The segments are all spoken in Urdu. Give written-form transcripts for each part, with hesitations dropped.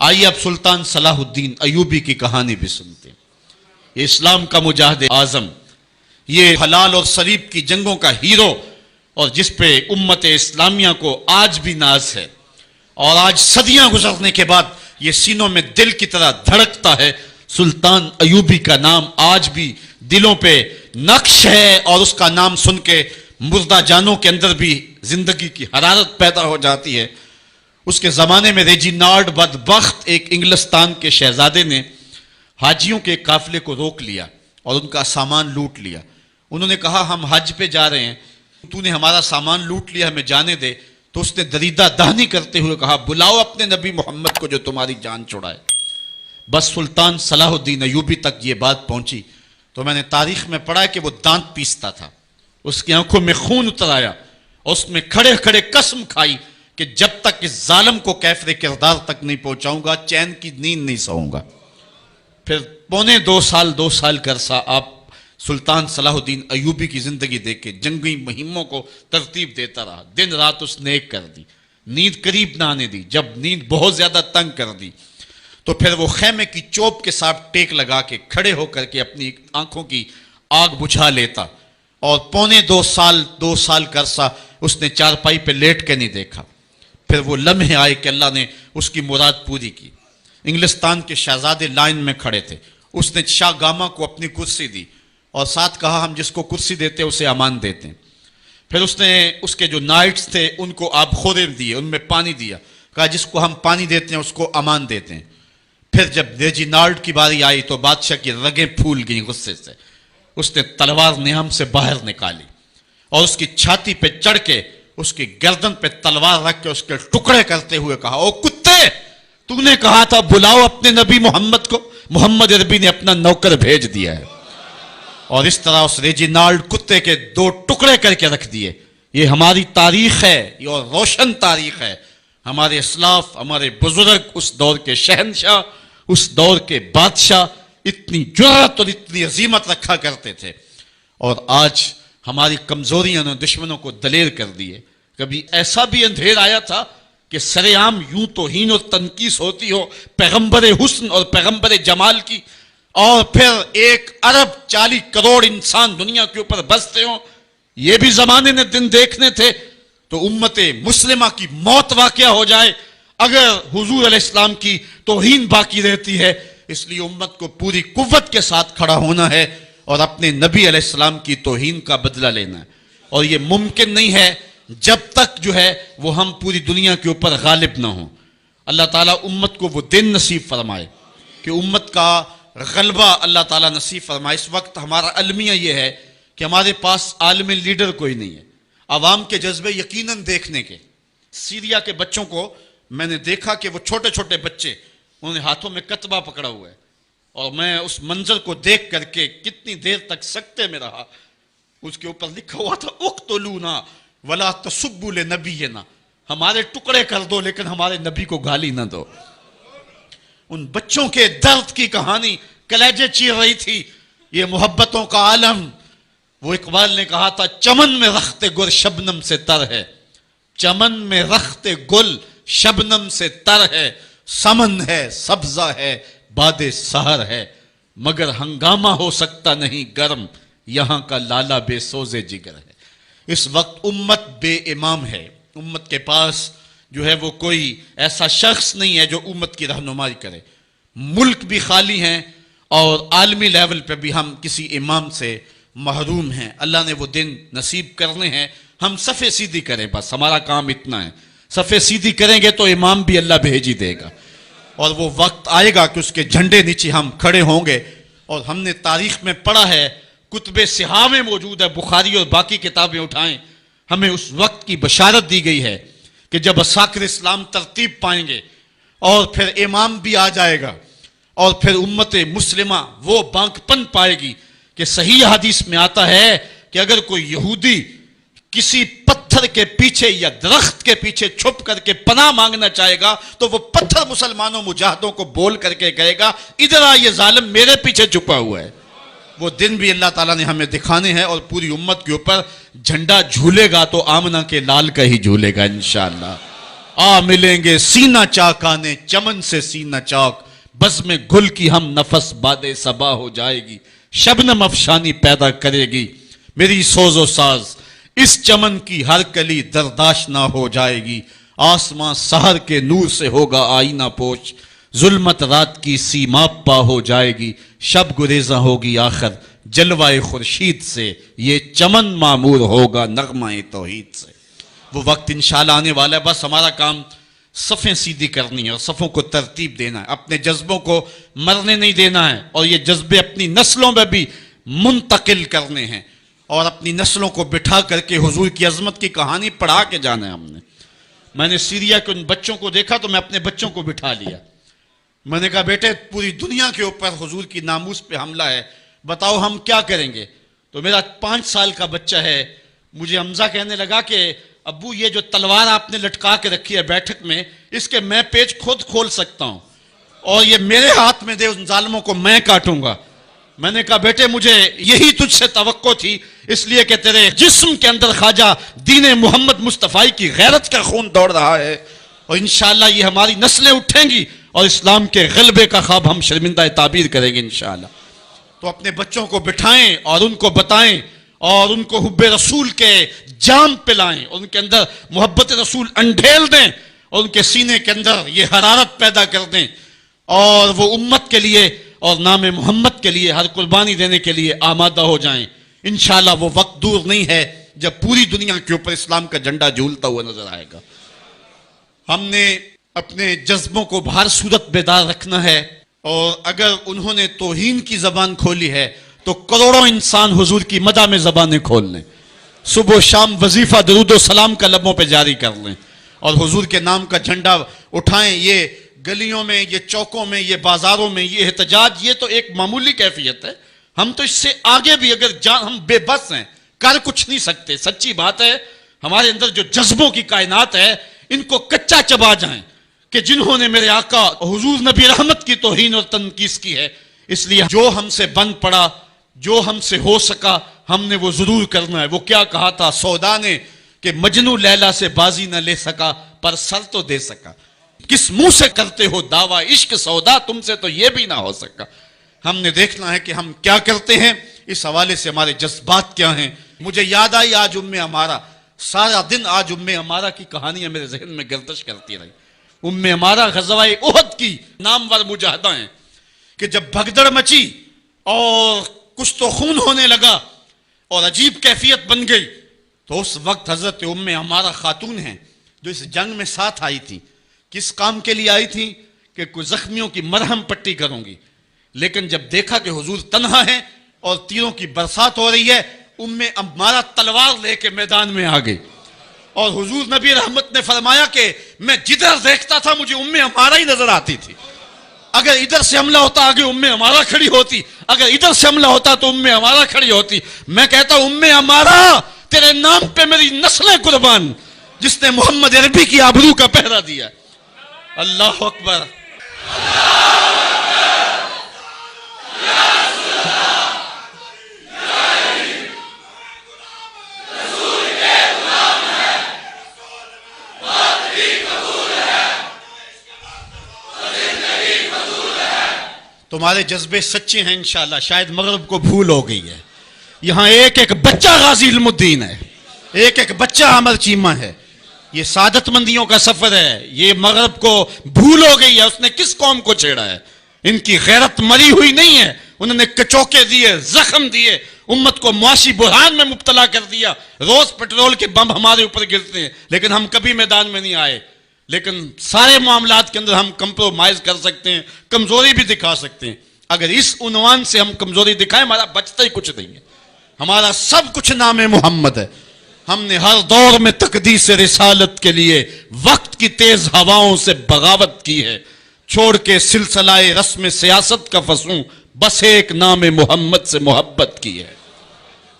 آئیے اب سلطان صلاح الدین ایوبی کی کہانی بھی سنتے ہیں۔ یہ اسلام کا مجاہد اعظم، یہ حلال اور صلیب کی جنگوں کا ہیرو، اور جس پہ امت اسلامیہ کو آج بھی ناز ہے، اور آج صدیاں گزرنے کے بعد یہ سینوں میں دل کی طرح دھڑکتا ہے۔ سلطان ایوبی کا نام آج بھی دلوں پہ نقش ہے، اور اس کا نام سن کے مردہ جانوں کے اندر بھی زندگی کی حرارت پیدا ہو جاتی ہے۔ اس کے زمانے میں ریجینالڈ بدبخت ایک انگلستان کے شہزادے نے حاجیوں کے قافلے کو روک لیا اور ان کا سامان لوٹ لیا۔ انہوں نے کہا ہم حج پہ جا رہے ہیں، تو نے ہمارا سامان لوٹ لیا، ہمیں جانے دے۔ تو اس نے دریدہ دہنی کرتے ہوئے کہا بلاؤ اپنے نبی محمد کو جو تمہاری جان چھڑائے۔ بس سلطان صلاح الدین ایوبی تک یہ بات پہنچی تو میں نے تاریخ میں پڑھا کہ وہ دانت پیستا تھا، اس کی آنکھوں میں خون اتر آیا، اور اس میں کھڑے کھڑے قسم کھائی کہ جب تک اس ظالم کو کیفر کردار تک نہیں پہنچاؤں گا چین کی نیند نہیں سوؤں گا۔ پھر پونے دو سال کا عرصہ آپ سلطان صلاح الدین ایوبی کی زندگی دیکھ کے جنگی مہموں کو ترتیب دیتا رہا، دن رات اس نے ایک کر دی، نیند قریب نہ آنے دی۔ جب نیند بہت زیادہ تنگ کر دی تو پھر وہ خیمے کی چوب کے ساتھ ٹیک لگا کے کھڑے ہو کر کے اپنی آنکھوں کی آگ بجھا لیتا، اور پونے دو سال کا عرصہ اس نے چارپائی پہ لیٹ کے نہیں دیکھا۔ پھر وہ لمحے آئے کہ اللہ نے اس کی مراد پوری کی۔ انگلستان کے شہزادے لائن میں کھڑے تھے، اس نے شاہ گاما کو اپنی کرسی دی اور ساتھ کہا ہم جس کو کرسی دیتے اسے امان دیتے ہیں۔ پھر اس نے اس کے جو نائٹس تھے ان کو آب خورے دیے، ان میں پانی دیا، کہا جس کو ہم پانی دیتے ہیں اس کو امان دیتے ہیں۔ پھر جب ریجینالڈ کی باری آئی تو بادشاہ کی رگیں پھول گئیں غصے سے، اس نے تلوار نیام سے باہر نکالی اور اس کی چھاتی پہ چڑھ کے اس کی گردن پہ تلوار رکھ کے اس کے ٹکڑے کرتے ہوئے کہا او کتے، تو نے کہا تھا بلاؤ اپنے نبی محمد کو، محمد عربی نے اپنا نوکر بھیج دیا ہے۔ اور اس طرح اس ریجینالڈ کتے کے دو ٹکڑے کر کے رکھ دیے۔ یہ ہماری تاریخ ہے، یہ اور روشن تاریخ ہے۔ ہمارے اسلاف، ہمارے بزرگ، اس دور کے شہنشاہ، اس دور کے بادشاہ اتنی جرأت اور اتنی عظیمت رکھا کرتے تھے، اور آج ہماری کمزوریاں نے دشمنوں کو دلیر کر دیے۔ کبھی ایسا بھی اندھیر آیا تھا کہ سر عام یوں توہین اور تنقیص ہوتی ہو پیغمبر حسن اور پیغمبر جمال کی، اور پھر 1 ارب 40 کروڑ انسان دنیا کے اوپر بستے ہوں، یہ بھی زمانے نے دن دیکھنے تھے۔ تو امت مسلمہ کی موت واقعہ ہو جائے اگر حضور علیہ السلام کی توہین باقی رہتی ہے۔ اس لیے امت کو پوری قوت کے ساتھ کھڑا ہونا ہے اور اپنے نبی علیہ السلام کی توہین کا بدلہ لینا ہے، اور یہ ممکن نہیں ہے جب تک جو ہے وہ ہم پوری دنیا کے اوپر غالب نہ ہوں۔ اللہ تعالیٰ امت کو وہ دن نصیب فرمائے کہ امت کا غلبہ اللہ تعالیٰ نصیب فرمائے۔ اس وقت ہمارا المیہ یہ ہے کہ ہمارے پاس عالم لیڈر کوئی نہیں ہے، عوام کے جذبے یقیناً دیکھنے کے۔ سیریا کے بچوں کو میں نے دیکھا کہ وہ چھوٹے چھوٹے بچے، انہوں نے ہاتھوں میں کتبہ پکڑا ہوا ہے، اور میں اس منظر کو دیکھ کر کے کتنی دیر تک سکتے میں رہا۔ اس کے اوپر لکھا ہوا تھا اقتلونا ولا تسبوا لنبینا، ہمارے ٹکڑے کر دو لیکن ہمارے نبی کو گالی نہ دو۔ ان بچوں کے درد کی کہانی کلیجے چیر رہی تھی۔ یہ محبتوں کا عالم، وہ اقبال نے کہا تھا چمن میں رخت گل شبنم سے تر ہے، چمن میں رخت گل شبنم سے تر ہے، سمن ہے سبزہ ہے باد سحر ہے، مگر ہنگامہ ہو سکتا نہیں گرم، یہاں کا لالا بے سوز جگر ہے۔ اس وقت امت بے امام ہے، امت کے پاس جو ہے وہ کوئی ایسا شخص نہیں ہے جو امت کی رہنمائی کرے۔ ملک بھی خالی ہیں اور عالمی لیول پہ بھی ہم کسی امام سے محروم ہیں۔ اللہ نے وہ دن نصیب کرنے ہیں، ہم صفے سیدھی کریں، بس ہمارا کام اتنا ہے۔ صفے سیدھی کریں گے تو امام بھی اللہ بھیج ہی دے گا، اور وہ وقت آئے گا کہ اس کے جھنڈے نیچے ہم کھڑے ہوں گے۔ اور ہم نے تاریخ میں پڑھا ہے، کتب صحاح میں موجود ہے، بخاری اور باقی کتابیں اٹھائیں، ہمیں اس وقت کی بشارت دی گئی ہے کہ جب اساکر اسلام ترتیب پائیں گے اور پھر امام بھی آ جائے گا، اور پھر امت مسلمہ وہ بانک پن پائے گی کہ صحیح حدیث میں آتا ہے کہ اگر کوئی یہودی کسی پتھر کے پیچھے یا درخت کے پیچھے چھپ کر کے پناہ مانگنا چاہے گا تو وہ پتھر مسلمانوں مجاہدوں کو بول کر کے کہے گا ادھر آ، یہ ظالم میرے پیچھے چھپا ہوا ہے۔ وہ دن بھی اللہ تعالیٰ نے ہمیں دکھانے ہیں، اور پوری امت کے اوپر جھنڈا جھولے گا تو آمنہ کے لال کا ہی جھولے گا انشاءاللہ۔ آ ملیں گے سینہ چاکانے چمن سے سینہ چاک، بزم گل کی ہم نفس باد صبا ہو جائے گی، شبنم افشانی پیدا کرے گی میری سوز و ساز، اس چمن کی ہر کلی درداشنا ہو جائے گی، آسمان سحر کے نور سے ہوگا آئینہ پوش، ظلمت رات کی سیماب پا ہو جائے گی، شب گریزاں ہوگی آخر جلوہ خورشید سے، یہ چمن معمور ہوگا نغمہ توحید سے۔ وہ وقت انشاءاللہ آنے والا ہے، بس ہمارا کام صفیں سیدھی کرنی ہے اور صفوں کو ترتیب دینا ہے، اپنے جذبوں کو مرنے نہیں دینا ہے، اور یہ جذبے اپنی نسلوں میں بھی منتقل کرنے ہیں، اور اپنی نسلوں کو بٹھا کر کے حضور کی عظمت کی کہانی پڑھا کے جانا ہے۔ میں نے سیریا کے ان بچوں کو دیکھا تو میں اپنے بچوں کو بٹھا لیا، میں نے کہا بیٹے پوری دنیا کے اوپر حضور کی ناموس پہ حملہ ہے، بتاؤ ہم کیا کریں گے؟ تو میرا 5 سال کا بچہ ہے، مجھے حمزہ کہنے لگا کہ ابو یہ جو تلوار آپ نے لٹکا کے رکھی ہے بیٹھک میں، اس کے میں پیچ خود کھول سکتا ہوں، اور یہ میرے ہاتھ میں دے، ان ظالموں کو میں کاٹوں گا۔ میں نے کہا بیٹے مجھے یہی تجھ سے توقع تھی، اس لیے کہ تیرے جسم کے اندر خواجہ دین محمد مصطفی کی غیرت کا خون دوڑ رہا ہے، اور انشاءاللہ یہ ہماری نسلیں اٹھیں گی اور اسلام کے غلبے کا خواب ہم شرمندہ تعبیر کریں گے انشاءاللہ۔ تو اپنے بچوں کو بٹھائیں اور ان کو بتائیں اور ان کو حب رسول کے جام پلائیں، ان کے اندر محبت رسول انڈھیل دیں اور ان کے سینے کے اندر یہ حرارت پیدا کر دیں، اور وہ امت کے لیے اور نام محمد کے لیے ہر قربانی دینے کے لیے آمادہ ہو جائیں۔ انشاءاللہ وہ وقت دور نہیں ہے جب پوری دنیا کے اوپر اسلام کا جھنڈا جھولتا ہوا نظر آئے گا۔ ہم نے اپنے جذبوں کو بہر صورت بیدار رکھنا ہے، اور اگر انہوں نے توہین کی زبان کھولی ہے تو کروڑوں انسان حضور کی مدح میں زبانیں کھول لیں، صبح و شام وظیفہ درود و سلام کا لبوں پہ جاری کر لیں، اور حضور کے نام کا جھنڈا اٹھائیں۔ یہ گلیوں میں، یہ چوکوں میں، یہ بازاروں میں یہ احتجاج، یہ تو ایک معمولی کیفیت ہے، ہم تو اس سے آگے بھی اگر ہم بے بس ہیں، کر کچھ نہیں سکتے۔ سچی بات ہے، ہمارے اندر جو جذبوں کی کائنات ہے ان کو کچا چبا جائیں، کہ جنہوں نے میرے آقا حضور نبی رحمت کی توہین اور تنقیص کی ہے، اس لیے جو ہم سے بن پڑا، جو ہم سے ہو سکا، ہم نے وہ ضرور کرنا ہے۔ وہ کیا کہا تھا سودا نے کہ مجنو لیلا سے بازی نہ لے سکا پر سر تو دے سکا، کس منہ سے کرتے ہو دعویٰ عشق سودا، تم سے تو یہ بھی نہ ہو سکا۔ ہم نے دیکھنا ہے کہ ہم کیا کرتے ہیں، اس حوالے سے ہمارے جذبات کیا ہیں۔ مجھے یاد آئی آج ہمارا سارا دن آج ہمارا کی کہانیاں میرے ذہن میں گردش کرتی رہی۔ ہمارا غزوہ احد کی نامور مجاہدہ ہیں کہ جب بھگدڑ مچی اور کچھ تو خون ہونے لگا اور عجیب کیفیت بن گئی، تو اس وقت حضرت ہمارا خاتون ہیں جو اس جنگ میں ساتھ آئی تھی، کس کام کے لیے آئی تھی کہ کوئی زخمیوں کی مرہم پٹی کروں گی، لیکن جب دیکھا کہ حضور تنہا ہے اور تیروں کی برسات ہو رہی ہے، ہمارا تلوار لے کے میدان میں آ گئی، اور حضور نبی رحمت نے فرمایا کہ میں جدھر دیکھتا تھا مجھے ہمارا ہی نظر آتی تھی۔ اگر ادھر سے حملہ ہوتا آگے ہمارا کھڑی ہوتی، اگر ادھر سے حملہ ہوتا تو ہمارا کھڑی ہوتی۔ میں کہتا ہوں ہمارا تیرے نام پہ میری نسلیں قربان، جس نے محمد عربی کی آبرو کا پہرا دیا۔ اللہ اکبر۔ تمہارے جذبے سچے ہیں انشاءاللہ، شاید مغرب کو بھول ہو گئی ہے، یہاں ایک ایک بچہ غازی علم الدین ہے، ایک ایک بچہ عمر چیمہ ہے، یہ سعادت مندیوں کا سفر ہے۔ یہ مغرب کو بھول ہو گئی ہے، اس نے کس قوم کو چھیڑا ہے؟ ان کی غیرت مری ہوئی نہیں ہے، انہوں نے کچوکے دیے، زخم دیے، امت کو معاشی بحران میں مبتلا کر دیا۔ روز پیٹرول کے بم ہمارے اوپر گرتے ہیں لیکن ہم کبھی میدان میں نہیں آئے، لیکن سارے معاملات کے اندر ہم کمپرومائز کر سکتے ہیں، کمزوری بھی دکھا سکتے ہیں۔ اگر اس عنوان سے ہم کمزوری دکھائیں، ہمارا بچتا ہی کچھ نہیں ہے، ہمارا سب کچھ نام محمد ہے۔ ہم نے ہر دور میں تقدیس رسالت کے لیے وقت کی تیز ہواؤں سے بغاوت کی ہے، چھوڑ کے سلسلہ رسم سیاست کا فسوں، بس ایک نام محمد سے محبت کی ہے۔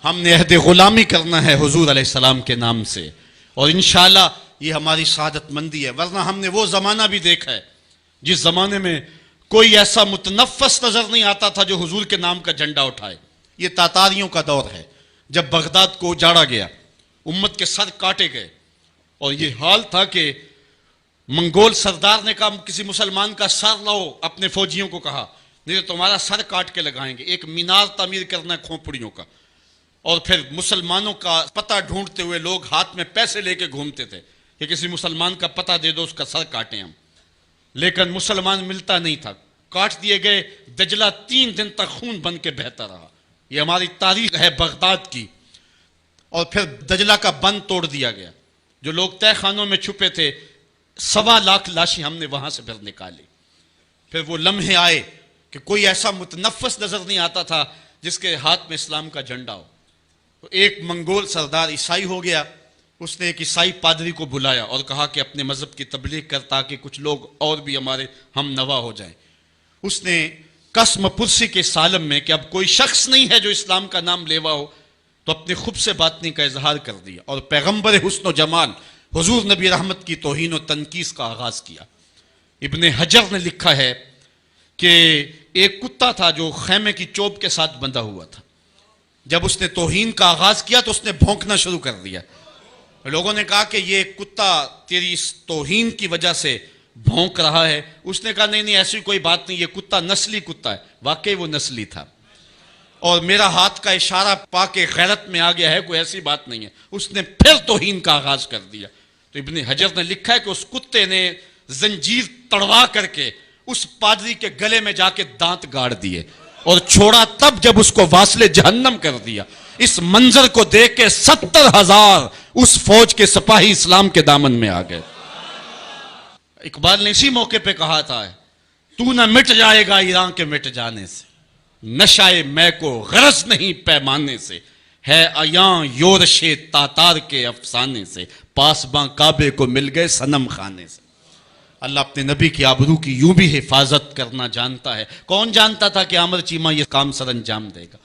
ہم نے عہد غلامی کرنا ہے حضور علیہ السلام کے نام سے، اور انشاءاللہ یہ ہماری سعادت مندی ہے۔ ورنہ ہم نے وہ زمانہ بھی دیکھا ہے جس زمانے میں کوئی ایسا متنفس نظر نہیں آتا تھا جو حضور کے نام کا جھنڈا اٹھائے۔ یہ تاتاریوں کا دور ہے، جب بغداد کو اجاڑا گیا، امت کے سر کاٹے گئے، اور یہ حال تھا کہ منگول سردار نے کہا کسی مسلمان کا سر لاؤ، اپنے فوجیوں کو کہا، نہیں تو تمہارا سر کاٹ کے لگائیں گے۔ ایک مینار تعمیر کرنا ہے کھوپڑیوں کا، اور پھر مسلمانوں کا پتہ ڈھونڈتے ہوئے لوگ ہاتھ میں پیسے لے کے گھومتے تھے کہ کسی مسلمان کا پتہ دے دو، اس کا سر کاٹیں ہم، لیکن مسلمان ملتا نہیں تھا، کاٹ دیے گئے۔ دجلہ 3 دن تک خون بن کے بہتا رہا، یہ ہماری تاریخ ہے بغداد کی۔ اور پھر دجلہ کا بند توڑ دیا گیا، جو لوگ تہہ خانوں میں چھپے تھے 1.25 لاکھ لاشیں ہم نے وہاں سے پھر نکالی۔ پھر وہ لمحے آئے کہ کوئی ایسا متنفس نظر نہیں آتا تھا جس کے ہاتھ میں اسلام کا جھنڈا ہو۔ تو ایک منگول سردار عیسائی ہو گیا، اس نے ایک عیسائی پادری کو بلایا اور کہا کہ اپنے مذہب کی تبلیغ کر تاکہ کچھ لوگ اور بھی ہمارے ہم نوا ہو جائیں۔ اس نے قسم پرسی کے سالم میں کہ اب کوئی شخص نہیں ہے جو اسلام کا نام لیوا ہو، تو اپنے خب سے باطنی کا اظہار کر دیا اور پیغمبر حسن و جمال حضور نبی رحمت کی توہین و تنقیص کا آغاز کیا۔ ابن حجر نے لکھا ہے کہ ایک کتا تھا جو خیمے کی چوب کے ساتھ بندھا ہوا تھا، جب اس نے توہین کا آغاز کیا تو اس نے بھونکنا شروع کر دیا۔ لوگوں نے کہا کہ یہ کتا تیری اس توہین کی وجہ سے بھونک رہا ہے۔ اس نے کہا نہیں ایسی کوئی بات نہیں، یہ کتا نسلی کتا ہے۔ واقعی وہ نسلی تھا، اور میرا ہاتھ کا اشارہ پا کے غیرت میں آ گیا ہے، کوئی ایسی بات نہیں ہے۔ اس نے پھر توہین کا آغاز کر دیا۔ تو ابن حجر نے لکھا ہے کہ اس کتے نے زنجیر تڑوا کر کے اس پادری کے گلے میں جا کے دانت گاڑ دیے اور چھوڑا تب جب اس کو واصل جہنم کر دیا۔ اس منظر کو دیکھ کے 70,000 اس فوج کے سپاہی اسلام کے دامن میں آ گئے۔ اقبال نے اسی موقع پہ کہا تھا، تو نہ مٹ جائے گا ایران کے مٹ جانے سے، نشائے میں کو غرض نہیں پیمانے سے، ہے عیاں یورش تاتار کے افسانے سے، پاسباں کعبے کو مل گئے صنم خانے سے۔ اللہ اپنے نبی کی آبرو کی یوں بھی حفاظت کرنا جانتا ہے۔ کون جانتا تھا کہ عامر چیمہ یہ کام سر انجام دے گا؟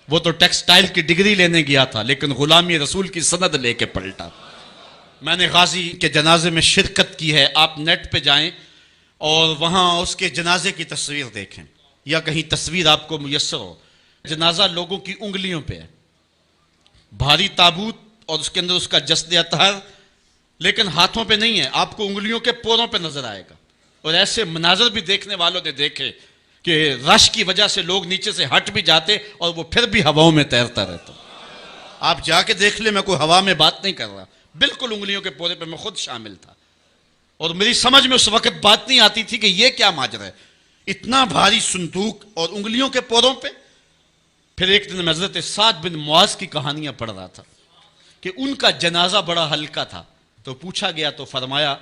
وہ تو ٹیکسٹائل کی ڈگری لینے گیا تھا، لیکن غلامی رسول کی سند لے کے پلٹا۔ میں نے غازی کے جنازے میں شرکت کی ہے، آپ نیٹ پہ جائیں اور وہاں اس کے جنازے کی تصویر دیکھیں، یا کہیں تصویر آپ کو میسر ہو۔ جنازہ لوگوں کی انگلیوں پہ ہے، بھاری تابوت اور اس کے اندر اس کا جسد اطہر، لیکن ہاتھوں پہ نہیں ہے، آپ کو انگلیوں کے پوروں پہ نظر آئے گا۔ اور ایسے مناظر بھی دیکھنے والوں نے دیکھے کہ رش کی وجہ سے لوگ نیچے سے ہٹ بھی جاتے اور وہ پھر بھی ہواؤں میں تیرتا رہتا۔ آپ جا کے دیکھ لیں، میں کوئی ہوا میں بات نہیں کر رہا، بالکل انگلیوں کے پورے پہ میں خود شامل تھا، اور میری سمجھ میں اس وقت بات نہیں آتی تھی کہ یہ کیا ماجرا ہے، اتنا بھاری صندوق اور انگلیوں کے پوروں پہ۔ پھر ایک دن میں حضرت سعد بن معاذ کی کہانیاں پڑھ رہا تھا کہ ان کا جنازہ بڑا ہلکا تھا، تو پوچھا گیا تو فرمایا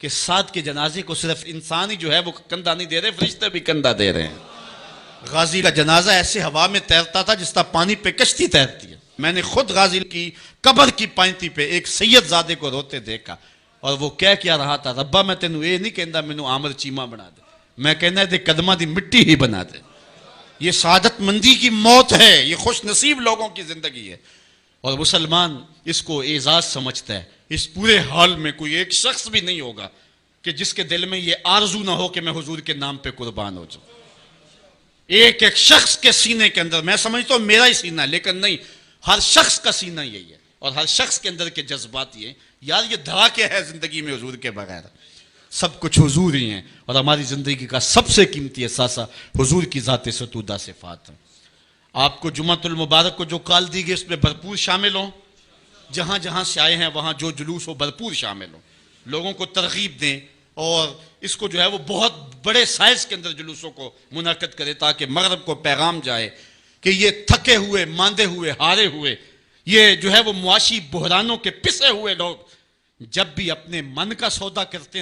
کہ سعد کے جنازے کو صرف انسان ہی جو ہے وہ کندھا نہیں دے رہے، فرشتے بھی کندھا دے رہے ہیں۔ غازی کا جنازہ ایسے ہوا میں تیرتا تھا جس طرح پانی پہ کشتی تیرتی ہے۔ میں نے خود غازی کی قبر کی پائنتی پہ ایک سید زادے کو روتے دیکھا، اور وہ کیا رہا تھا، ربا میں تینوں یہ نہیں کہندا مینوں عامر چیمہ بنا دے، میں کہنا دے قدمہ دی مٹی ہی بنا دے۔ یہ سعادت مندی کی موت ہے، یہ خوش نصیب لوگوں کی زندگی ہے، اور مسلمان اس کو اعزاز سمجھتا ہے۔ اس پورے حال میں کوئی ایک شخص بھی نہیں ہوگا کہ جس کے دل میں یہ آرزو نہ ہو کہ میں حضور کے نام پہ قربان ہو جاؤں۔ ایک ایک شخص کے سینے کے اندر، میں سمجھتا ہوں میرا ہی سینہ، لیکن نہیں، ہر شخص کا سینہ یہی ہے، اور ہر شخص کے اندر کے جذبات یہ ہیں، یار یہ دھڑاکے ہے زندگی میں حضور کے بغیر، سب کچھ حضور ہی ہیں، اور ہماری زندگی کا سب سے قیمتی اثاثہ حضور کی ذات ستودہ صفات ہے۔ آپ کو جمعۃ المبارک کو جو کال دی گئی اس میں بھرپور شامل ہوں، جہاں جہاں سے آئے ہیں وہاں جو جلوس ہو بھرپور شامل ہوں، لوگوں کو ترغیب دیں، اور اس کو جو ہے وہ بہت بڑے سائز کے اندر جلوسوں کو منعقد کرے تاکہ مغرب کو پیغام جائے کہ یہ تھکے ہوئے، ماندے ہوئے، ہارے ہوئے، یہ جو ہے وہ معاشی بحرانوں کے پسے ہوئے لوگ جب بھی اپنے من کا سودا کرتے ہیں